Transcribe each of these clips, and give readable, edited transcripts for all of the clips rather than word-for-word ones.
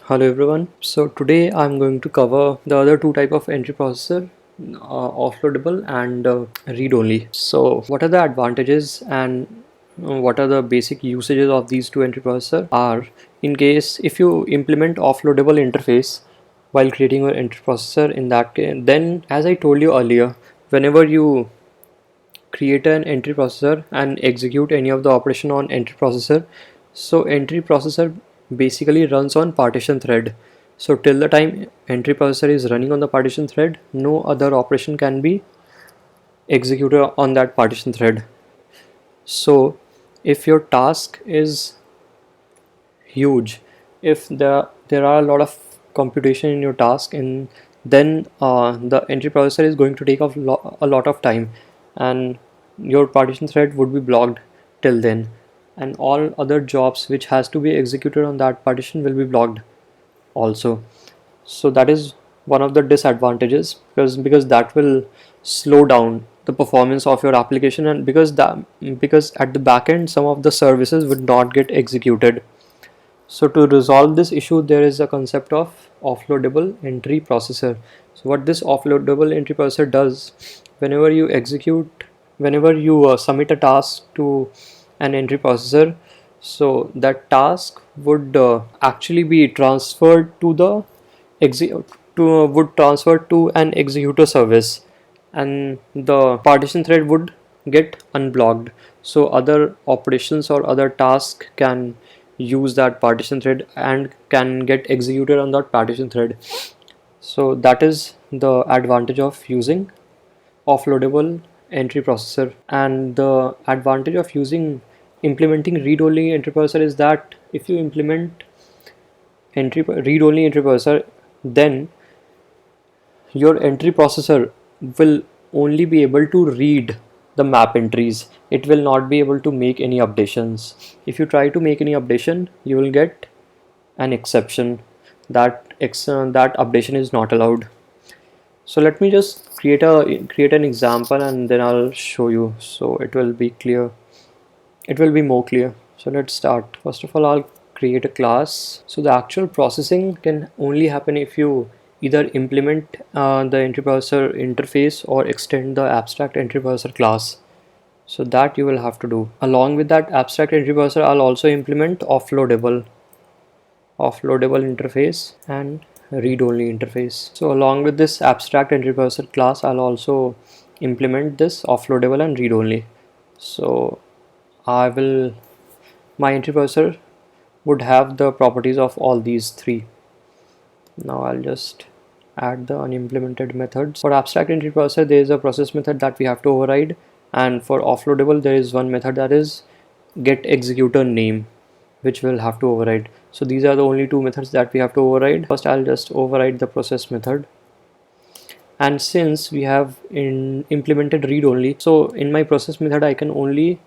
Hello everyone. So today I'm going to cover the other two type of entry processor, offloadable and read-only. So what are the advantages and what are the basic usages of these two entry processor are in case if you implement offloadable interface while creating your entry processor in that case, then as I told you earlier, whenever you create an entry processor and execute any of the operation on entry processor, so entry processor basically runs on partition thread. So till the time entry processor is running on the partition thread, no other operation can be executed on that partition thread. So if your task is huge, if there are a lot of computation in your task, and then the entry processor is going to take a lot of time, and your partition thread would be blocked till then, and all other jobs which has to be executed on that partition will be blocked also. So that is one of the disadvantages, because that will slow down the performance of your application, and because at the back end some of the services would not get executed. So to resolve this issue, there is a concept of offloadable entry processor. So what this offloadable entry processor does, whenever you submit a task to an entry processor, so that task would actually be transferred to the would transfer to an executor service, and the partition thread would get unblocked, so other operations or other tasks can use that partition thread and can get executed on that partition thread. So that is the advantage of using offloadable entry processor. And the advantage of using implementing read-only entry processor is that if you implement read-only entry processor, then your entry processor will only be able to read the map entries. It will not be able to make any updations. If you try to make any updation, you will get an exception that updation is not allowed. So let me just create an example, and then I'll show you, so it will be clear. It will be more clear. So let's start. First of all, I'll create a class. So the actual processing can only happen if you either implement the entry processor interface or extend the abstract entry processor class. So that you will have to do. Along with that abstract entry processor, I'll also implement offloadable interface and read-only interface. So along with this abstract entry processor class, I'll also implement this offloadable and read-only. So my entry processor would have the properties of all these three. Now I'll just add the unimplemented methods. For abstract entry processor, there is a process method that we have to override, and for offloadable there is one method, that is get executor name, which we'll have to override. So these are the only two methods that we have to override. First I'll just override the process method, and since we have implemented read only, so in my process method I can only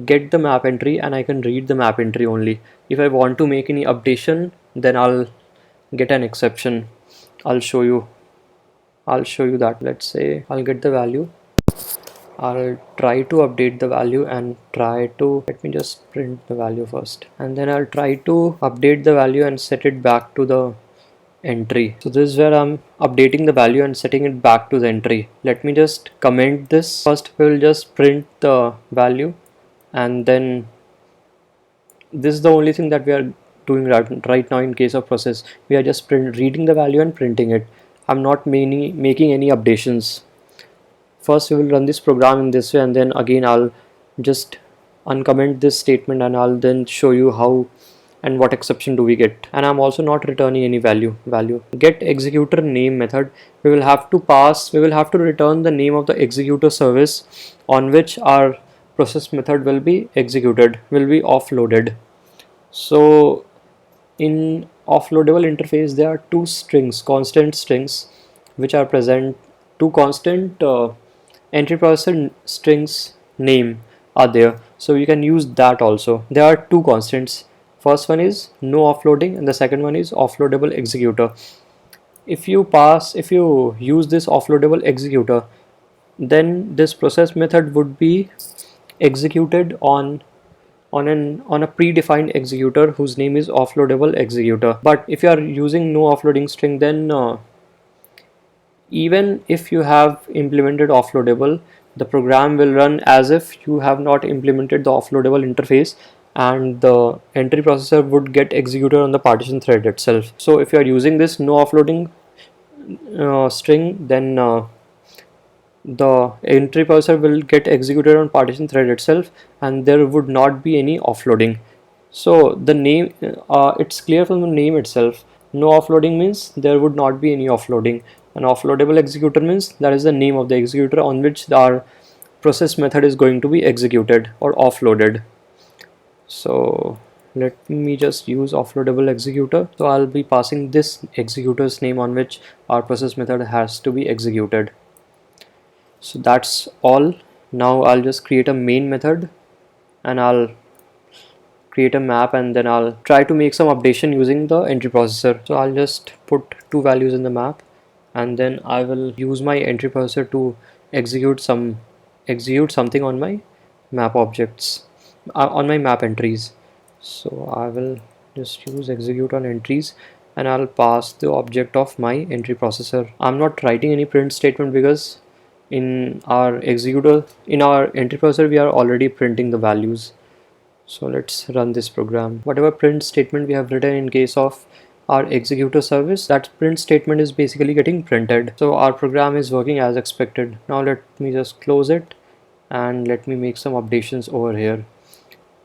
get the map entry and I can read the map entry only. If I want to make any updation, then I'll get an exception. I'll show you that. Let's say I'll get the value, I'll try to update the value and let me just print the value first, and then I'll try to update the value and set it back to the entry. So this is where I'm updating the value and setting it back to the entry. Let me just comment this. First we'll just print the value, and then this is the only thing that we are doing right now. In case of process, we are just reading the value and printing it. I'm not making any updations. First we will run this program in this way, and then again I'll just uncomment this statement, and I'll then show you how and what exception do we get. And I'm also not returning any value. Get executor name method, we will have to return the name of the executor service on which our process method will be executed, will be offloaded. So in offloadable interface there are two strings, constant strings, which are present. Two constant entry processor strings name are there, so you can use that also. There are two constants. First one is no offloading and the second one is offloadable executor. If you use this offloadable executor, then this process method would be executed on on a predefined executor whose name is offloadable executor. But if you are using no offloading string, then even if you have implemented offloadable, the program will run as if you have not implemented the offloadable interface, and the entry processor would get executed on the partition thread itself. So if you are using this no offloading string, then the entry processor will get executed on partition thread itself, and there would not be any offloading. So the name, it's clear from the name itself, no offloading means there would not be any offloading. An offloadable executor means that is the name of the executor on which our process method is going to be executed or offloaded. So let me just use offloadable executor. So I'll be passing this executor's name on which our process method has to be executed. So that's all. Now I'll just create a main method, and I'll create a map, and then I'll try to make some updation using the entry processor. So I'll just put two values in the map, and then I will use my entry processor to execute something on my map objects, on my map entries. So I will just use execute on entries, and I'll pass the object of my entry processor. I'm not writing any print statement because in our entry processor we are already printing the values. So let's run this program. Whatever print statement we have written in case of our executor service, that print statement is basically getting printed. So our program is working as expected. Now let me just close it, and let me make some updations over here.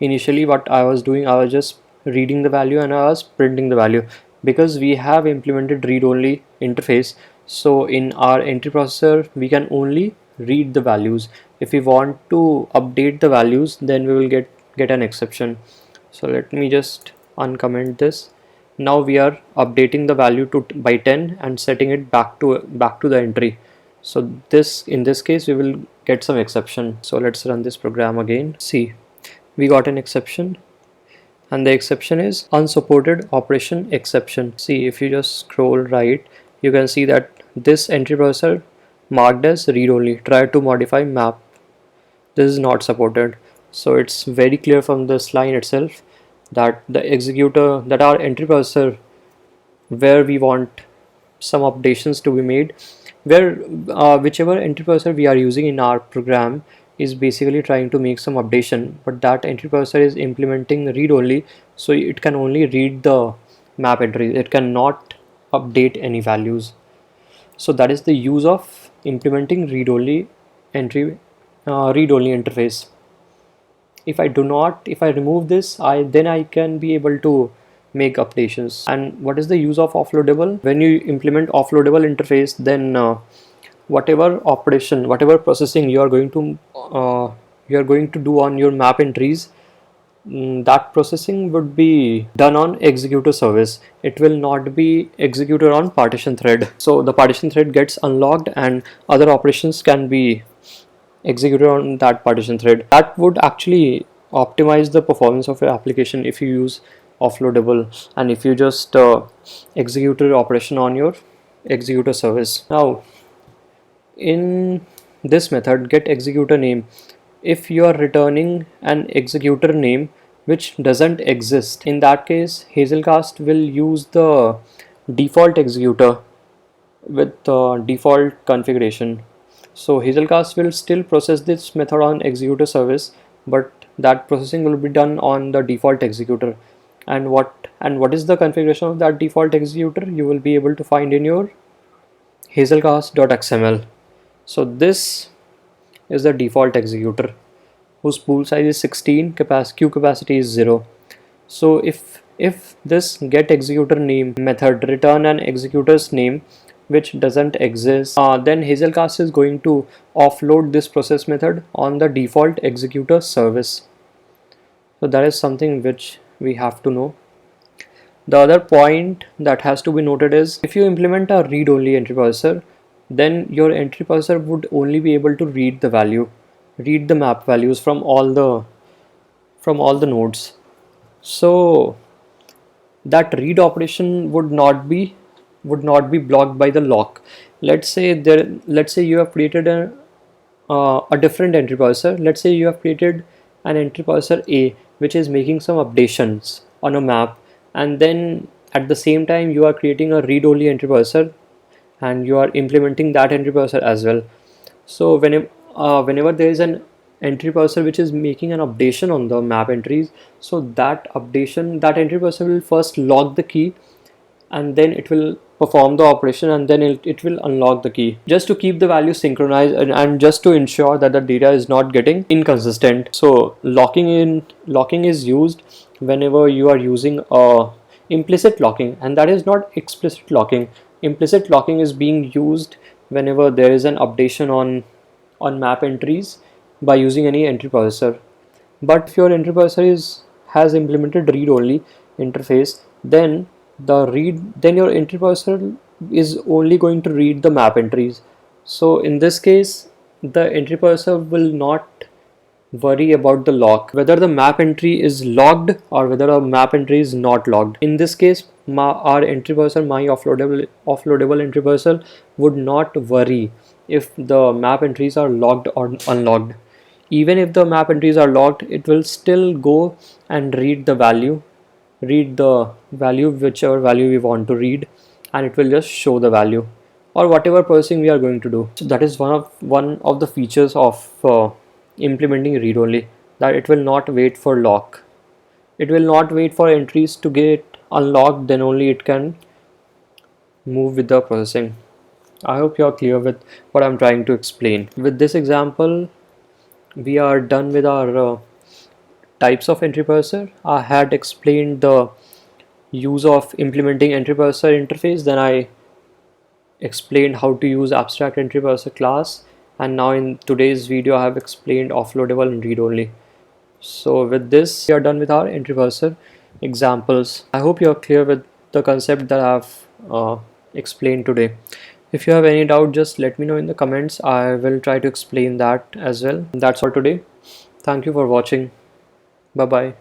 Initially what I was doing, I was just reading the value and I was printing the value, because we have implemented read-only interface. So in our entry processor we can only read the values. If we want to update the values, then we will get an exception. So let me just uncomment this. Now we are updating the value to by 10 and setting it back to the entry. So in this case we will get some exception. So let's run this program again. See, we got an exception, and the exception is unsupported operation exception. See, if you just scroll right, you can see that this entry processor marked as read only, try to modify map, this is not supported. So it's very clear from this line itself that our entry processor, where we want some updations to be made, where whichever entry processor we are using in our program is basically trying to make some updation, but that entry processor is implementing read only, so it can only read the map entries, it cannot update any values. So that is the use of implementing read only interface. If I remove this, then I can be able to make updations. And what is the use of offloadable? When you implement offloadable interface, then whatever operation, whatever processing you are going to do on your map entries, that processing would be done on executor service. It will not be executed on partition thread. So the partition thread gets unlocked and other operations can be executed on that partition thread. That would actually optimize the performance of your application if you use offloadable, and if you just execute your operation on your executor service. Now in this method get executor name, if you are returning an executor name which doesn't exist, in that case Hazelcast will use the default executor with the default configuration. So Hazelcast will still process this method on executor service, but that processing will be done on the default executor. And what is the configuration of that default executor, you will be able to find in your hazelcast.xml. So this is the default executor whose pool size is 16, queue capacity is 0. So if this get executor name method return an executor's name which doesn't exist, then Hazelcast is going to offload this process method on the default executor service. So that is something which we have to know. The other point that has to be noted is, if you implement a read-only entry processor, then your entry processor would only be able to read the map values from all the nodes. So that read operation would not be blocked by the lock. Let's say you have created a different entry processor. Let's say you have created an entry processor A which is making some updations on a map, and then at the same time you are creating a read-only entry parser and you are implementing that entry parser as well. So whenever there is an entry parser which is making an updation on the map entries, so that entry parser will first log the key, and then it will perform the operation, and then it will unlock the key, just to keep the value synchronized, and just to ensure that the data is not getting inconsistent. So locking is used whenever you are using implicit locking, and that is not explicit locking. Implicit locking is being used whenever there is an updation on map entries by using any entry parser. But if your entry parser has implemented read only interface, then your entry parser is only going to read the map entries. So in this case, the entry parser will not worry about the lock, whether the map entry is logged or whether a map entry is not logged. In this case, our entry parser, my offloadable entry parser, would not worry if the map entries are logged or unlogged. Even if the map entries are logged, it will still go and read the value, whichever value we want to read, and it will just show the value or whatever parsing we are going to do. So that is one of the features of implementing read only, that it will not wait for lock. It will not wait for entries to get unlocked, then only it can move with the processing. I hope you are clear with what I'm trying to explain. With this example, we are done with our types of entry parser. I had explained the use of implementing entry parser interface, then I explained how to use abstract entry parser class, and now in today's video I have explained offloadable and read only. So with this, we are done with our entry parser examples. I hope you are clear with the concept that I have explained today. If you have any doubt, just let me know in the comments. I will try to explain that as well. That's all today. Thank you for watching. Bye bye.